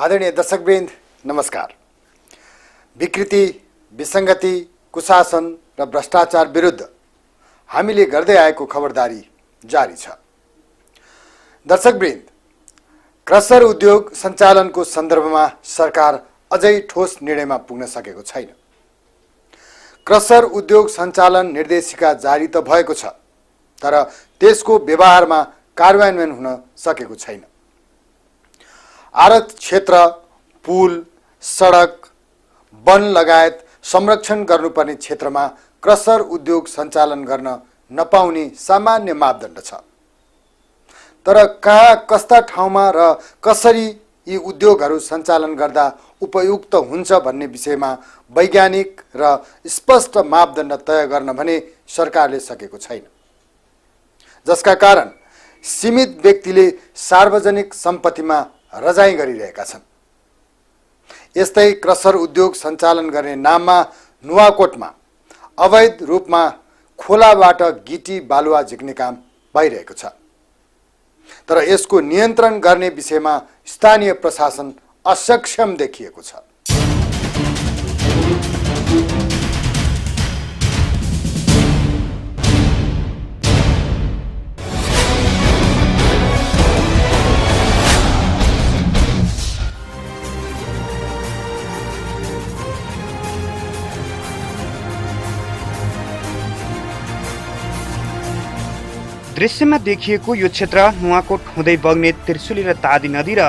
आदरणीय दर्शकवृन्द नमस्कार। विकृति, विसङ्गति, कुशासन र भ्रष्टाचार विरुद्ध हामीले गर्दै आएको खबरदारी जारी छ। दर्शकवृन्द, क्रसर उद्योग सञ्चालनको सन्दर्भमा सरकार अझै ठोस निर्णयमा पुग्न सकेको छैन। क्रसर उद्योग सञ्चालन निर्देशिका जारी त भएको छ, तर त्यसको व्यवहारमा कार्यान्वयन हुन सकेको छैन। आरत क्षेत्र, पुल, सडक, वन लगायत संरक्षण गर्नुपर्ने क्षेत्रमा क्रसर उद्योग सञ्चालन गर्न नपाउने सामान्य मापदण्ड छ। तर कहाँ, कस्ता ठाउँमा र कसरी यी उद्योगहरू सञ्चालन गर्दा उपयुक्त हुन्छ भन्ने विषयमा वैज्ञानिक र स्पष्ट मापदण्ड तय गर्न भने सरकारले सकेको छैन, जसका कारण सीमित व्यक्तिले सार्वजनिक सम्पत्तिमा रजाई गरिरहेका छन्। यस्तै क्रसर उद्योग सञ्चालन गर्ने नाममा नुवाकोटमा अवैध रूपमा खोलाबाट गिटी बालुवा झिक्ने काम भइरहेको छ, तर यसको नियन्त्रण गर्ने विषयमा स्थानीय प्रशासन असक्षम देखिएको छ। दृश्यमा देखिएको यो क्षेत्र नुवाकोट हुँदै बग्ने त्रिशुली र तादी नदी र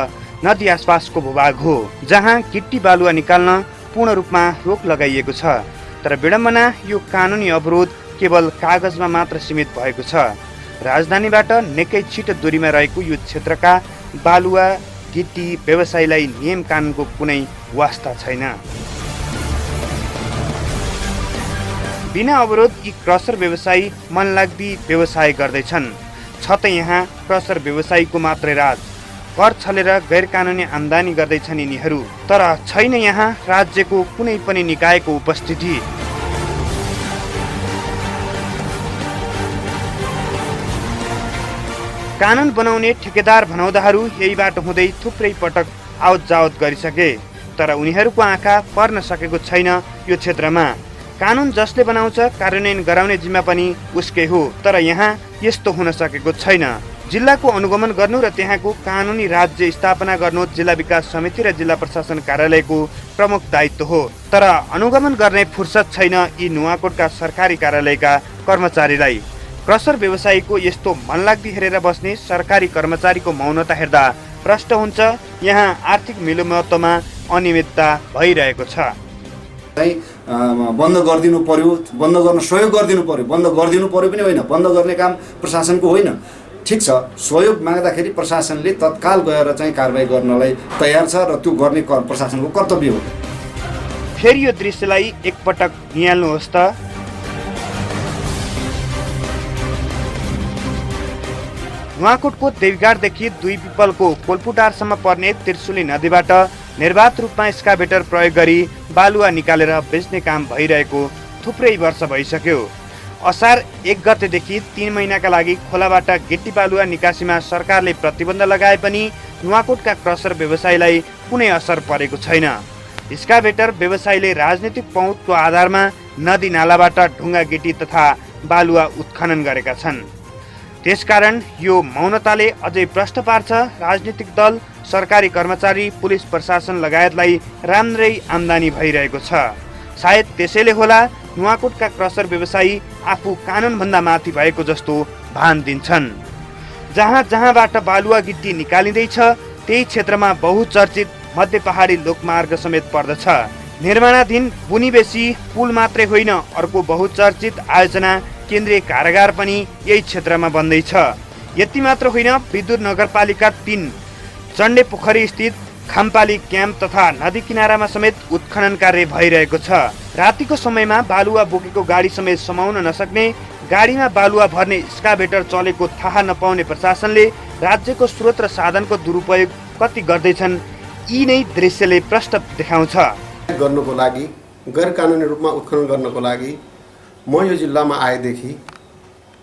नदी आसपासको भूभाग हो, जहाँ गिट्टी बालुवा निकाल्न पूर्ण रूपमा रोक लगाइएको छ। तर विडम्बना, यो कानुनी अवरोध केवल कागजमा मात्र सीमित भएको छ। राजधानीबाट निकै छिटो दूरीमा रहेको यो क्षेत्रका बालुवा गिट्टी व्यवसायीलाई नियम कानुनको कुनै वास्ता छैन। बिना अवरोध यी क्रसर व्यवसायी मनलाग्दी व्यवसाय गर्दैछन्। छ त यहाँ क्रसर व्यवसायीको मात्रै राज, कर छलेर गैर कानुनी आम्दानी गर्दैछन् यिनीहरू, तर छैन यहाँ राज्यको कुनै पनि निकायको उपस्थिति। कानुन बनाउने ठेकेदार भनाउँदाहरू यही बाटो हुँदै थुप्रै पटक आवत जावत गरिसके, तर उनीहरूको आँखा पर्न सकेको छैन यो क्षेत्रमा। कानुन जसले बनाउँछ कार्यान्वयन गराउने जिम्मा पनि उसकै हो, तर यहाँ यस्तो हुन सकेको छैन। जिल्लाको अनुगमन गर्नु र त्यहाँको कानुनी राज्य स्थापना गर्नु जिल्ला विकास समिति र जिल्ला प्रशासन कार्यालयको प्रमुख दायित्व हो, तर अनुगमन गर्ने फुर्सद छैन यी नुवाकोटका सरकारी कार्यालयका कर्मचारीलाई। क्रसर व्यवसायीको यस्तो मनलाग्दी हेरेर बस्ने सरकारी कर्मचारीको मौनता हेर्दा प्रष्ट हुन्छ यहाँ आर्थिक मिलोमतोमा अनियमितता भइरहेको छ। बन्द गरिदिनु पर्यो, बन्द गर्न सहयोग गरिदिनु पर्यो। बन्द गरिदिनु पर्यो पनि होइन, बन्द गर्ने काम प्रशासनको होइन। ठिक छ, सहयोग माग्दाखेरि प्रशासनले तत्काल गएर चाहिँ कारबाही गर्नलाई तयार छ र त्यो गर्ने प्रशासनको कर्तव्य हो। फेरि यो दृश्यलाई एकपटक निहाल्नुहोस् त। नुवाकोटको देवीघाटदेखि दुई पिपलको कोल्पुटारसम्म पर्ने त्रिशुली नदीबाट निर्वाध रूपमा एक्सकाभेटर प्रयोग गरी बालुवा निकालेर बेच्ने काम भइरहेको थुप्रै वर्ष भइसक्यो। असार 1 गतेदेखि 3 महिनाका लागि खोलाबाट गिट्टी बालुवा निकासीमा सरकारले प्रतिबन्ध लगाए पनि नुवाकोटका क्रसर व्यवसायीलाई कुनै असर परेको छैन। एक्सकाभेटर व्यवसायीले राजनीतिक पहुँचको आधारमा नदी नालाबाट ढुङ्गा गिट्टी तथा बालुवा उत्खनन गरेका छन्। त्यसकारण यो मौनताले अझै प्रश्न पार्छ राजनीतिक दल, सरकारी कर्मचारी, पुलिस प्रशासन लगायतलाई राम्रै आम्दानी भइरहेको छ। सायद त्यसैले होला नुवाकोटका क्रसर व्यवसायी आफू कानुनभन्दा माथि भएको जस्तो भान दिन्छन्। जहाँ जहाँबाट बालुवा गिट्टी निकालिँदैछ त्यही क्षेत्रमा बहुचर्चित मध्य पहाडी लोकमार्ग समेत पर्दछ। निर्माणाधीन बुनिबेसी पुल मात्रै होइन, अर्को बहुचर्चित आयोजना केन्द्रीय कारागार पनि यही क्षेत्रमा बन्दैछ। यति मात्र होइन, विद्युत नगरपालिका 3 चण्डे पोखरी स्थित खामपाली क्याम्प तथा नदी किनारामा समेत उत्खनन कार्य भइरहेको छ। रातिको समयमा बालुवा बोकेको गाडी समेत समाउन नसक्ने, गाडीमा बालुवा भर्ने एक्सकाभेटर चलेको थाहा नपाउने प्रशासनले राज्यको स्रोत र साधनको दुरुपयोग कति गर्दैछन् यी नै दृश्यले प्रष्ट देखाउँछ। गर्नको लागि, गैर कानुनी रूपमा उत्खनन गर्नको लागि म यो जिल्लामा आएदेखि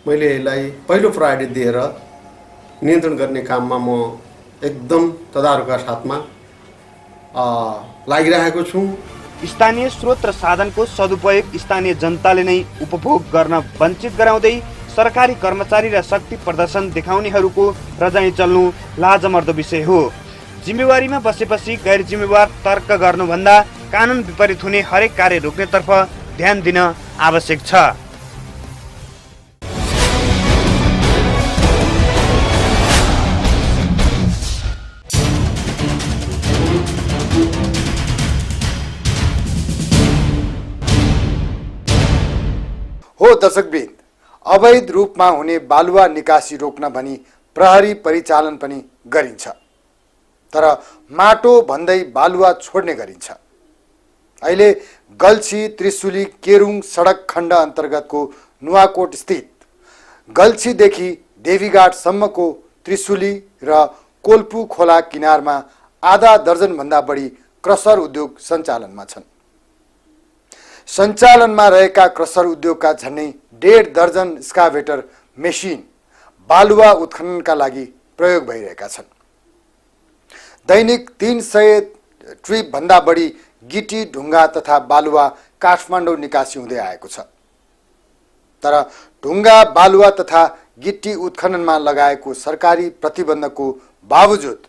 मैले यसलाई पहिलो प्रायोरिटी दिएर नियन्त्रण गर्ने काममा म एकदम तदारुका साथमा लागिरहेको छु। स्थानीय स्रोत र साधनको सदुपयोग स्थानीय जनताले नै उपभोग गर्न वञ्चित गराउँदै सरकारी कर्मचारी र शक्ति प्रदर्शन देखाउनेहरूको रजाइ चल्नु लाजमर्दो विषय हो। जिम्मेवारीमा बसेपछि गैर जिम्मेवार तर्क गर्नुभन्दा कानुन विपरीत हुने हरेक कार्य रोक्नेतर्फ ध्यान दिन आवश्यक छ। हो दर्शकवृन्द, अवैध रूपमा हुने बालुवा निकासी रोक्न भनी प्रहरी परिचालन पनि गरिन्छ, तर माटो भन्दै बालुवा छोड्ने गरिन्छ। अहिले गल्छी त्रिशुली केरुङ सडक खण्ड अन्तर्गतको नुवाकोट स्थित गल्छीदेखि देवीघाटसम्मको त्रिशुली र कोल्पु खोला किनारमा आधा दर्जनभन्दा बढी क्रसर उद्योग सञ्चालनमा छन्। सञ्चालनमा रहेका क्रसर उद्योगका झन्डै 1.5 दर्जन स्काभेटर मेसिन बालुवा उत्खननका लागि प्रयोग भइरहेका छन्। दैनिक 300 ट्रिपभन्दा बढी गिटी ढुङ्गा तथा बालुवा काठमाडौँ निकासी हुँदै आएको छ। तर ढुङ्गा बालुवा तथा गिटी उत्खननमा लगाएको सरकारी प्रतिबन्धको बावजुद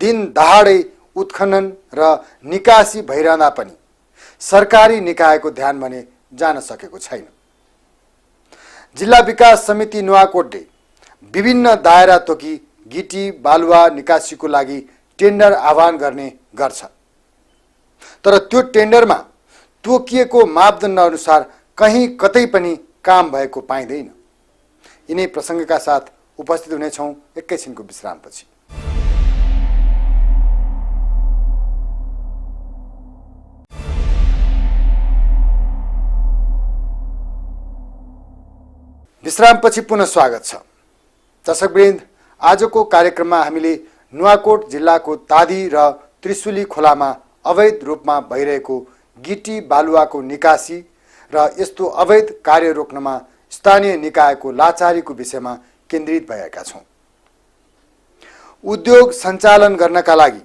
दिन दहाडै उत्खनन र निकासी भइरहँदा पनि सरकारी निकायको ध्यान भने जान सकेको छैन। जिल्ला विकास समिति नुवाकोटले विभिन्न दायरा तोकी गिटी बालुवा निकासीको लागि टेन्डर आह्वान गर्ने गर्छ, तर त्यो टेन्डरमा तोकिएको मापदण्ड अनुसार कहीँ कतै पनि काम भएको पाइँदैन। यिनै प्रसङ्गका साथ उपस्थित हुनेछौँ एकैछिनको विश्रामपछि। विश्रामपछि पुनः स्वागत छ। दर्शकवृन्द, आजको कार्यक्रममा हामीले नुवाकोट जिल्लाको तादी र त्रिशुली खोलामा अवैध रूपमा भइरहेको गिटी बालुवाको निकासी र यस्तो अवैध कार्य रोक्नमा स्थानीय निकायको लाचारीको विषयमा केन्द्रित भएका छौँ। उद्योग सञ्चालन गर्नका लागि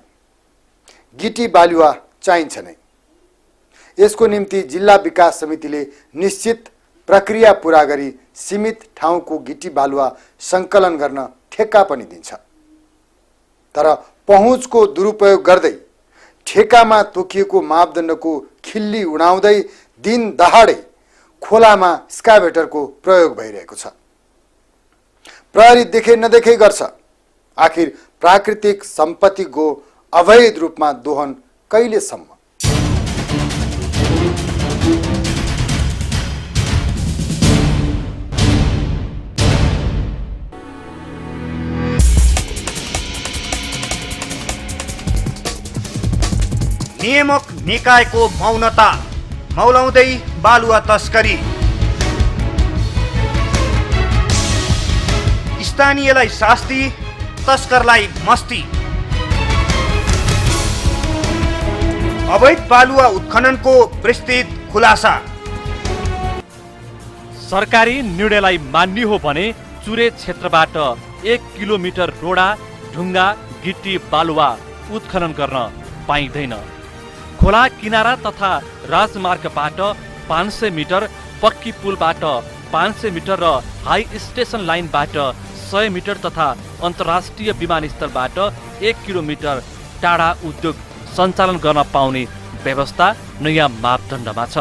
गिटी बालुवा चाहिन्छ नै। यसको निम्ति जिल्ला विकास समितिले निश्चित प्रक्रिया पूरा गरी सीमित ठाउँको गिटी बालुवा सङ्कलन गर्न ठेक्का पनि दिन्छ, तर पहुँचको दुरुपयोग गर्दै ठेकामा तोकिएको मापदण्डको खिल्ली उडाउँदै दिन दहाडै खोलामा स्काभेटरको प्रयोग भइरहेको छ। प्रहरी देखे नदेखे गर्छ। आखिर प्राकृतिक सम्पत्तिको अवैध रूपमा दोहन कहिलेसम्म? नियामक निकायको मौनता मौलाउँदै बालुवा तस्करी। स्थानीयलाई शास्ति, तस्करलाई मस्ती। अवैध बालुवा उत्खननको विस्तृत खुलासा। सरकारी निर्णयलाई मान्ने हो भने चुरे क्षेत्रबाट 1 किलोमिटर रोडा ढुङ्गा गिटी बालुवा उत्खनन गर्न पाइँदैन। खोला किनारा तथा राजमार्गबाट 500 मिटर, पक्की पुलबाट 500 मिटर र हाई स्टेसन लाइनबाट 100 मिटर तथा अन्तर्राष्ट्रिय विमानस्थलबाट 1 किलोमिटर टाढा उद्योग सञ्चालन गर्न पाउने व्यवस्था नयाँ मापदण्डमा छ।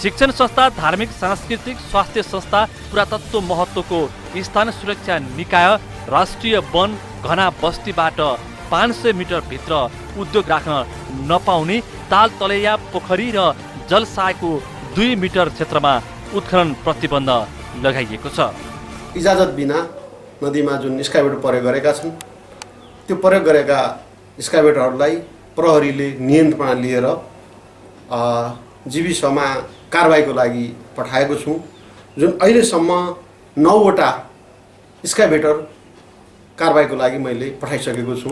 शिक्षण संस्था, धार्मिक सांस्कृतिक, स्वास्थ्य संस्था, पुरातत्व महत्त्वको स्थान सुरक्षा निकाय, राष्ट्रिय वन, घना बस्तीबाट 500 मिटर भित्र उद्योग राख्न नपाउने, ताल तलैया पोखरी र जलसायको 2 मिटर क्षेत्रमा उत्खनन प्रतिबन्ध लगाइएको छ। इजाजत बिना नदीमा जुन स्काभेटर प्रयोग गरेका छन्, त्यो प्रयोग गरेका स्काभेटरहरूलाई प्रहरीले नियन्त्रणमा लिएर जीविसमा कारबाहीको लागि पठाएको छु। जुन अहिलेसम्म 9वटा स्काभेटर कारबाहीको लागि मैले पठाइसकेको छु।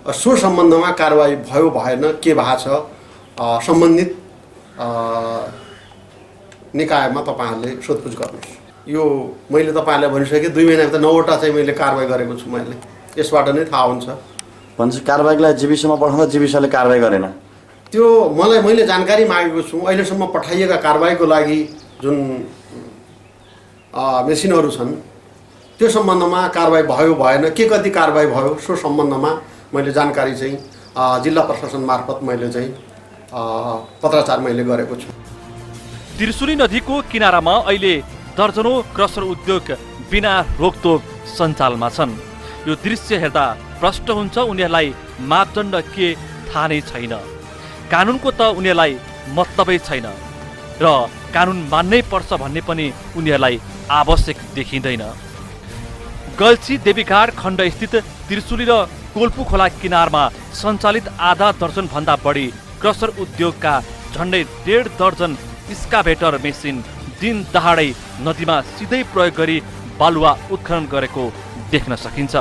सो सम्बन्धमा कारबाही भयो भएन, के भएको छ, सम्बन्धित निकायमा तपाईँहरूले सोधपुछ गर्नुहोस्। यो मैले तपाईँहरूलाई भनिसकेँ, 2 महिनाभित्र 9वटा चाहिँ मैले कारबाही गरेको छु। मैले यसबाट नै थाहा हुन्छ। भनेपछि कारबाहीलाई जीविसमा पठाउँदा जीविसले कारबाही गरेन। त्यो मैले जानकारी मागेको छु। अहिलेसम्म पठाइएका कारबाहीको लागि जुन मेसिनहरू छन् त्यो सम्बन्धमा कारबाही भयो भएन, के कति कारबाही भयो सो सम्बन्धमा मैले जानकारी चाहिँ जिल्ला प्रशासन मार्फत मैले चाहिँ पत्राचार मैले गरेको छु। त्रिशुली नदीको किनारामा अहिले दर्जनौं क्रसर उद्योग बिना रोकटोक सञ्चालनमा छन्। यो दृश्य हेर्दा प्रष्ट हुन्छ उनीहरूलाई मापदण्ड के थाहा नै छैन। कानुनको त उनीहरूलाई मतलबै छैन र कानुन मान्नै पर्छ भन्ने पनि उनीहरूलाई आवश्यक देखिँदैन। गल्छी देवीघाट खण्डस्थित त्रिशुली र कोल्पु खोला किनारमा सञ्चालित आधा दर्जनभन्दा बढी क्रसर उद्योगका झन्डै 1.5 दर्जन स्काभेटर मेसिन दिन दहाडै नदीमा सिधै प्रयोग गरी बालुवा उत्खनन गरेको देख्न सकिन्छ।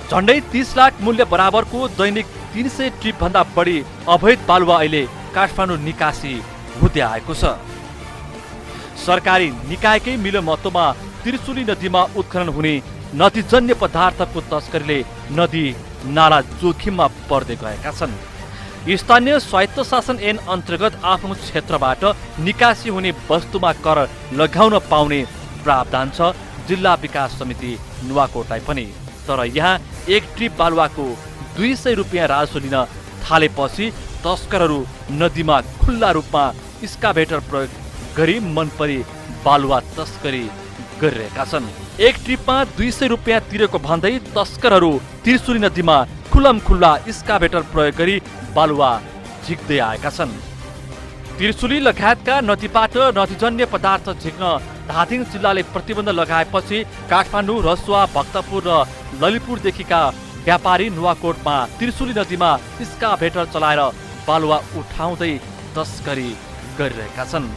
झन्डै 30 लाख मूल्य बराबरको दैनिक 300 ट्रिपभन्दा बढी अवैध बालुवा अहिले काठमाडौँ निकासी हुँदै आएको छ। सरकारी निकायकै मिलोमतोमा त्रिशुली नदीमा उत्खनन हुने नदीजन्य पदार्थको तस्करीले नदी नाला जोखिममा पर्दै गएका छन्। स्थानीय स्वायत्त शासन ऐन अन्तर्गत आफ्नो क्षेत्रबाट निकासी हुने वस्तुमा कर लगाउन पाउने प्रावधान छ जिल्ला विकास समिति नुवाकोटलाई पनि। तर यहाँ एक ट्रिप बालुवाको 200 रुपियाँ राजस्व लिन थालेपछि तस्करहरू नदीमा खुल्ला रूपमा स्काभेटर प्रयोग गरी मनपरी बालुवा तस्करी गरिरहेका छन्। एक ट्रिपमा 200 रुपियाँ तिरेको भन्दै तस्करहरू त्रिशुली नदीमा खुल्ला स्काभेटर प्रयोग गरी बालुवा झिक्दै आएका छन्। त्रिशुली लगायतका नदीबाट नदीजन्य पदार्थ झिक्न धादिङ जिल्लाले प्रतिबन्ध लगाएपछि काठमाडौँ, रसुवा, भक्तपुर र ललितपुरदेखिका व्यापारी नुवाकोटमा त्रिशुली नदीमा स्काभेटर चलाएर बालुवा उठाउँदै तस्करी गरिरहेका छन्।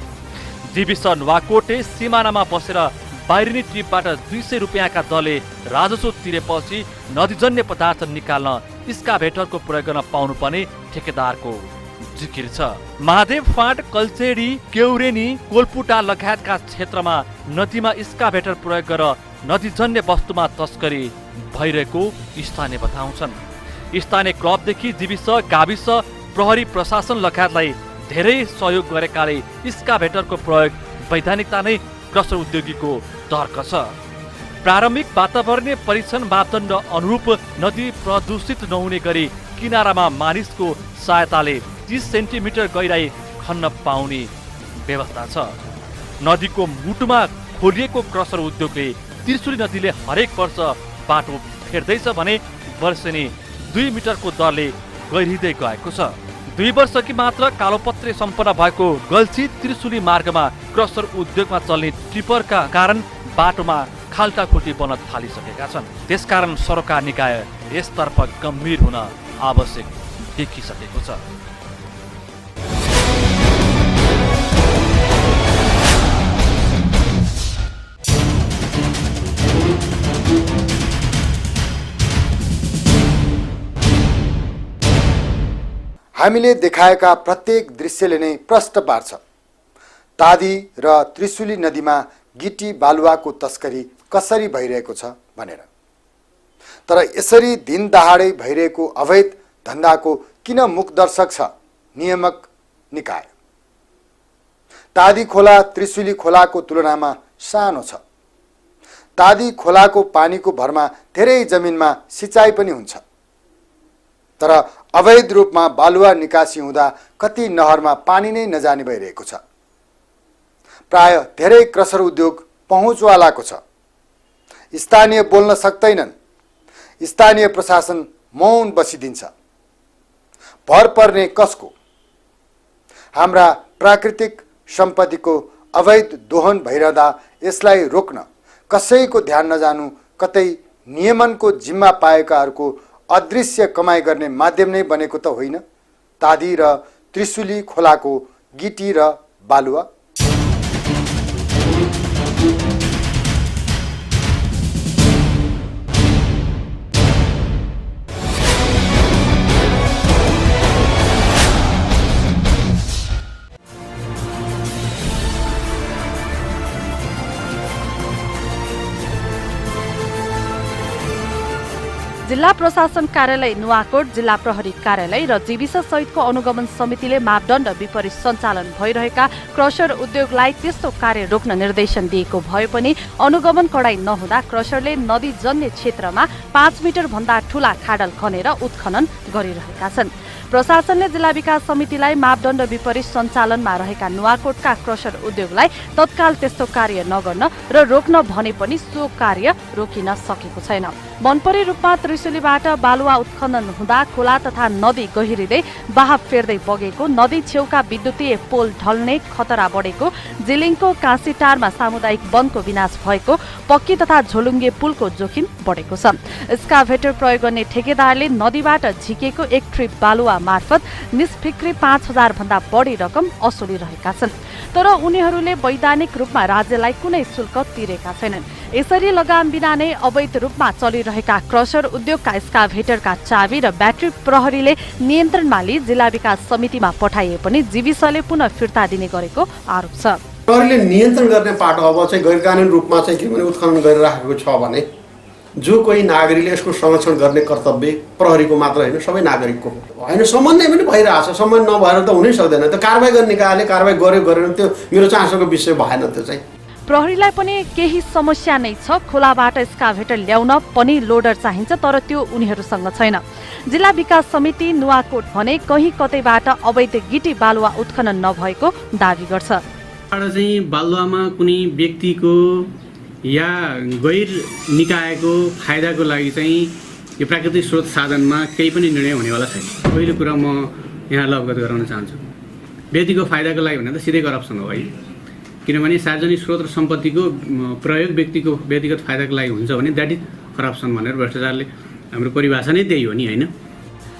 जीविस नुवाकोटे सिमानामा बसेर बाहिरिने ट्रिपबाट 200 रुपियाँका दरले राजस्व तिरेपछि नदीजन्य पदार्थ निकाल्न स्काभेटरको प्रयोग गर्न पाउनुपर्ने ठेकेदारको जिकिर छ। महादेव फाँट, कल्चेडी, केउरेनी, कोल्पुटा लगायतका क्षेत्रमा नदीमा स्काभेटर प्रयोग गरेर नदीजन्य वस्तुमा तस्करी भइरहेको स्थानीय बताउँछन्। स्थानीय क्लबदेखि जीविस, गाविस, प्रहरी प्रशासन लगायतलाई धेरै सहयोग गरेकाले स्काभेटरको प्रयोग वैधानिकता नै क्रसर उद्योगीको तर्क छ। प्रारम्भिक वातावरणीय परीक्षण मापदण्ड अनुरूप नदी प्रदूषित नहुने गरी किनारामा मानिसको सहायताले 30 सेन्टिमिटर गहिराई खन्न पाउने व्यवस्था छ। नदीको मुटुमा खोलिएको क्रसर उद्योगले त्रिशुली नदीले हरेक वर्ष बाटो फेर्दैछ भने वर्षेनी 2 मिटरको दरले गहिरिँदै गएको छ। 2 वर्षकी मात्र कालोपत्रे सम्पन्न भएको गल्छी त्रिशुली मार्गमा क्रसर उद्योगमा चल्ने ट्रिपरका कारण बाटोमा खाल्टाखुल्टी बन्न थालिसकेका छन्। त्यसकारण सरकार निकाय यसतर्फ गम्भीर हुन आवश्यक देखिसकेको छ। हामीले देखाएका प्रत्येक दृश्यले नै प्रष्ट पार्छ तादी र त्रिशुली नदीमा गिटी बालुवाको तस्करी कसरी भइरहेको छ भनेर। तर यसरी दिन दहाडै भइरहेको अवैध धन्दाको किन मुखदर्शक छ नियामक निकाय। तादी खोला त्रिशुली खोलाको तुलनामा सानो छ। तादी खोलाको पानीको भरमा धेरै जमिनमा सिँचाइ पनि हुन्छ। तर अवैध रूपमा बालुवा निकासी हुँदा कति नहरमा पानी नै नजाने भइरहेको छ। प्राय धेरै क्रसर उद्योग पहुँचवालाको छ। स्थानीय बोल्न सक्दैनन्। स्थानीय प्रशासन मौन बसिदिन्छ। भर पर्ने कसको? हाम्रा प्राकृतिक सम्पत्तिको अवैध दोहन भइरहँदा यसलाई रोक्न कसैको ध्यान नजानु कतै नियमनको जिम्मा पाएकाहरूको अदृश्य कमाई गर्ने माध्यम नै बनेको त होइन तादी र त्रिशुली खोलाको गिटी र बालुवा। जिल्ला प्रशासन कार्यालय नुवाकोट, जिल्ला प्रहरी कार्यालय र जीविस सहितको अनुगमन समितिले मापदण्ड विपरीत सञ्चालन भइरहेका क्रसर उद्योगलाई त्यस्तो कार्य रोक्न निर्देशन दिएको भए पनि अनुगमन कडाई नहुँदा क्रसरले नदी जन्य क्षेत्रमा 5 मिटर भन्दा ठूला खाडल खनेर उत्खनन गरिरहेका छन्। प्रशासनले जिल्ला विकास समितिलाई मापदण्ड विपरीत सञ्चालनमा रहेका नुवाकोटका क्रसर उद्योगलाई तत्काल त्यस्तो कार्य नगर्न र रोक्न भने पनि सो कार्य रोकिन सकेको छैन। मनपरी रूपमा त्रिशुलीबाट बालुवा उत्खनन हुँदा खोला तथा नदी गहिरिँदै बहाव फेर्दै बगेको, नदी छेउका विद्युतीय पोल ढल्ने खतरा बढेको, जिलिङको काँसीटारमा सामुदायिक वनको विनाश भएको, पक्की तथा झोलुङ्गे पुलको जोखिम बढेको छ। एक्सकाभेटर प्रयोग गर्ने ठेकेदारले नदीबाट झिकेको एक ट्रिप बालुवा मार्फत निष्फिक्री 5,000 भन्दा बढी रकम असुलिरहेका छन्। तर उनीहरूले वैधानिक रूपमा राज्यलाई कुनै शुल्क तिरेका छैनन्। यसरी लगाम बिना नै अवैध रूपमा चलिरहेका क्रसर उद्योगका एक्सकाभेटरका चाबी र ब्याट्री प्रहरीले नियन्त्रणमा लिई जिल्ला विकास समितिमा पठाइए पनि जीविसले पुनः फिर्ता दिने गरेको आरोप छ। प्रहरीले नियन्त्रण गर्ने पाटो अब चाहिँ गैरकानुनी रूपमा चाहिँ के भने उत्खनन गरिराखेको छ भने जो कोही नागरिकले यसको संरक्षण गर्ने कर्तव्य प्रहरीको मात्र होइन, सबै नागरिकको होइन। समन्वय पनि भइरहेछ, समन्वय नभएर त हुनै सक्दैन। त्यो कारबाही गर्ने निकायले कारबाही गर्यो गरेन त्यो मेरो चासोको विषय भएन। त्यो चाहिँ प्रहरीलाई पनि केही समस्या नै छ। खोलाबाट एक्सकाभेटर ल्याउन पनि लोडर चाहिन्छ, तर त्यो उनीहरूसँग छैन। जिल्ला विकास समिति नुवाकोट भने कहीँ कतैबाट अवैध गिटी बालुवा उत्खनन नभएको दावी गर्छ। चाहिँ बालुवामा कुनै व्यक्तिको या गैर निकायको फाइदाको लागि चाहिँ यो प्राकृतिक स्रोत साधनमा केही पनि निर्णय हुनेवाला छैन। पहिलो कुरा म यहाँलाई अवगत गराउन चाहन्छु, व्यक्तिको फाइदाको लागि भने त सिधै करप्सन हो है। किनभने सार्वजनिक स्रोत र सम्पत्तिको प्रयोग व्यक्तिको व्यक्तिगत फाइदाको लागि हुन्छ भने द्याट इज करप्सन भनेर भ्रष्टाचारले हाम्रो परिभाषा नै त्यही हो नि, होइन?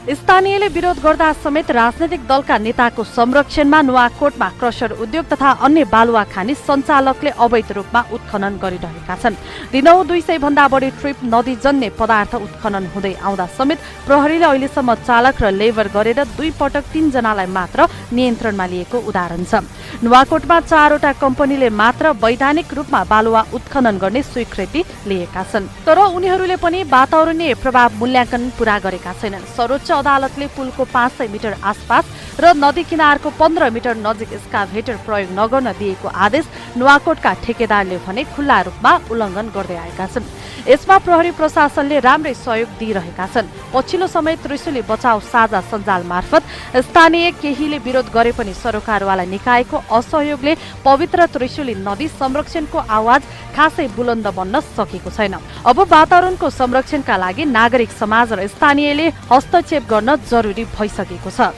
स्थानीयले विरोध गर्दा समेत राजनैतिक दलका नेताको संरक्षणमा नुवाकोटमा क्रसर उद्योग तथा अन्य बालुवा खानी सञ्चालकले अवैध रूपमा उत्खनन गरिरहेका छन्। दिनौ 200 भन्दा बढी ट्रिप नदीजन्य पदार्थ उत्खनन हुँदै आउँदा समेत प्रहरीले अहिलेसम्म चालक र लेबर गरेर 2 पटक 3 जनालाई मात्र नियन्त्रणमा लिएको उदाहरण छ। नुवाकोटमा 4वटा कम्पनीले मात्र वैधानिक रूपमा बालुवा उत्खनन गर्ने स्वीकृति लिएका छन्, तर उनीहरूले पनि वातावरणीय प्रभाव मूल्याङ्कन पूरा गरेका छैनन्। सर्वोच्च अदालतले पुलको 500 मिटर आसपास र नदी किनारको 15 मिटर नजिक एक्सकाभेटर प्रयोग नगर्न दिएको आदेश नुवाकोटका ठेकेदारले भने खुल्ला रूपमा उल्लङ्घन गर्दै आएका छन्। यसमा प्रहरी प्रशासनले राम्रै सहयोग दिइरहेका छन्। पछिल्लो समय त्रिशुली बचाउ साझा सञ्जाल मार्फत स्थानीय केहीले विरोध गरे पनि सरोकारवाला निकायको असहयोगले पवित्र त्रिशुली नदी संरक्षणको आवाज खासै बुलन्द बन्न सकेको छैन। अब वातावरणको संरक्षणका लागि नागरिक समाज र स्थानीयले हस्तक्षेप गर्न जरुरी भइसकेको छ।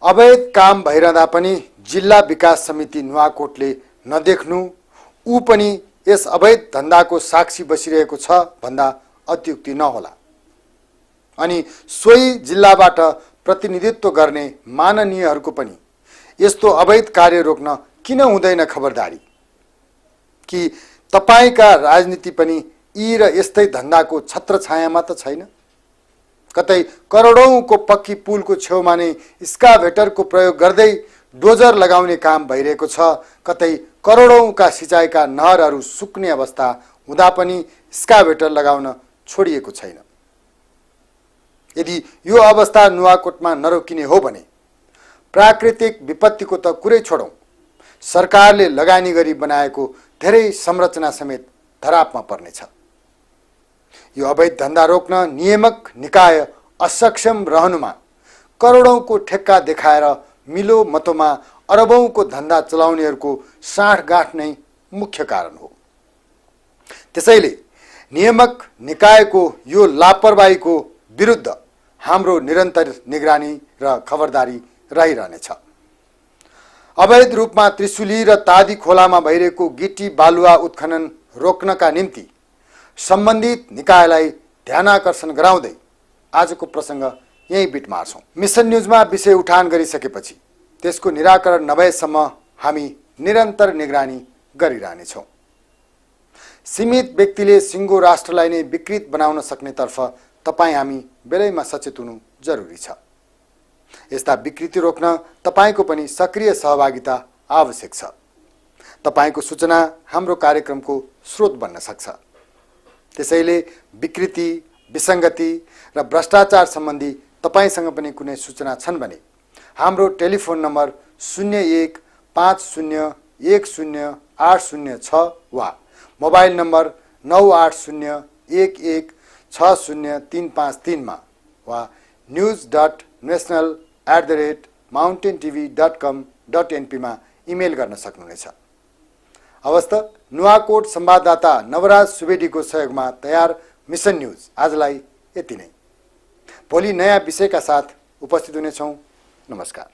अवैध काम भइरहँदा पनि जिल्ला विकास समिति नुवाकोटले नदेख्नु, ऊ पनि यस अवैध धन्दाको साक्षी बसिरहेको छ भन्दा अत्युक्ति नहोला। अनि सोही जिल्लाबाट प्रतिनिधित्व गर्ने माननीयहरूको पनि यस्तो अवैध कार्य रोक्न किन हुँदैन खबरदारी? कि तपाईका राजनीति पनि यी र यस्तै धन्दाको छत्रछायामा त छैन? कतै करोडौंको पक्की पुलको छेउमा नै एक्सकाभेटरको प्रयोग गर्दै डोजर लगाउने काम भइरहेको छ। कतै करोडौंका सिँचाइका नहरहरू सुक्ने अवस्था हुँदा पनि एक्सकाभेटर लगाउन छोडिएको छैन। यदि यो अवस्था नुवाकोटमा नरोकिने हो भने प्राकृतिक विपत्तिको त कुरै छोडौं, सरकारले लगानी गरी बनाएको धेरै संरचना समेत धरापमा पर्नेछ। यो अवैध धन्दा रोक्न नियामक निकाय असक्षम रहनुमा करोडौंको ठेक्का देखाएर मिलो मतोमा अरबौंको धन्दा चलाउनेहरूको साँठगाँठ नै मुख्य कारण हो। त्यसैले नियामक निकायको यो लापरवाहीको विरुद्ध हाम्रो निरन्तर निगरानी र खबरदारी रहिरहनेछ। अवैध रूपमा त्रिशुली र तादी खोलामा भइरहेको गिटी बालुवा उत्खनन रोक्नका निम्ति सम्बन्धित निकायलाई ध्यानाकर्षण गराउँदै आजको प्रसङ्ग यही बिट मार्छौं। मिसन न्युजमा विषय उठान गरिसकेपछि त्यसको निराकरण नभएसम्म हामी निरन्तर निगरानी गरिरहनेछौँ। सीमित व्यक्तिले सिङ्गो राष्ट्रलाई नै विकृत बनाउन सक्नेतर्फ तपाईँ हामी बेलैमा सचेत हुनु जरुरी छ। यस्ता विकृति रोक्न तपाईँको पनि सक्रिय सहभागिता आवश्यक छ। तपाईँको सूचना हाम्रो कार्यक्रमको स्रोत बन्न सक्छ। त्यसैले विकृति, विसङ्गति र भ्रष्टाचार सम्बन्धी तपाईँसँग पनि कुनै सूचना छन् भने हाम्रो टेलिफोन नम्बर 0150108006 वा मोबाइल नम्बर 9801160353 मा वा news.national@mountaintv.com.np मा इमेल गर्न सक्नुहुनेछ। हवस् त, नुवाकोट संवाददाता नवराज सुवेदीको सहयोगमा तयार मिसन न्यूज आजलाई यति नै। भोलि नयाँ विषयका साथ उपस्थित हुनेछौँ। नमस्कार।